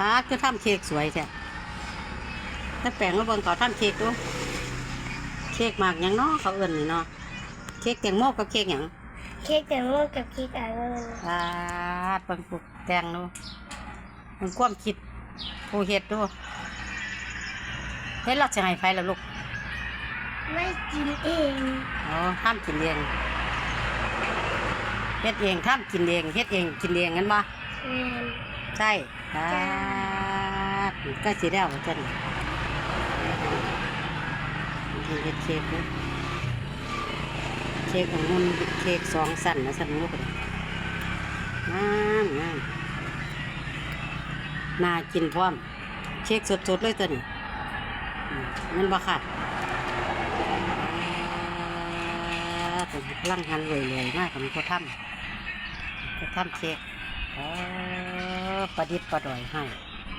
ป้าคือทำเค้กสวยแท้ถ้าแปลงมาเบิ่งเขาทำเค้กดูเค้กมากยังเนาะเขาเอิ้นนี่เนาะเค้กแตงโมกับเค้กหยังเค้กแตงโมกับเค้กองุ่นป้าเบิ่งปลูกแตงดูมันความคิดผู้เฮ็ดดูเฮ็ดเราจะให้ไผล่ะลูกไม่กินเอง อ๋อทำกินเองเฮ็ดเองทำกินเองเฮ็ดเองกินเองงั้นบ่ใช่ก็สิได้เอาจังเฮ็ดเค้กนะเค้กของมันเค้ก2 สั้นนะสั้นลูกเลยงามน่ากินพร้อมเค้กสดๆเลยตัวนี้มันบ่ขาดเป็นพลังหันเลยมากของเขาทำเค้กประดิษฐ์ประดอยให้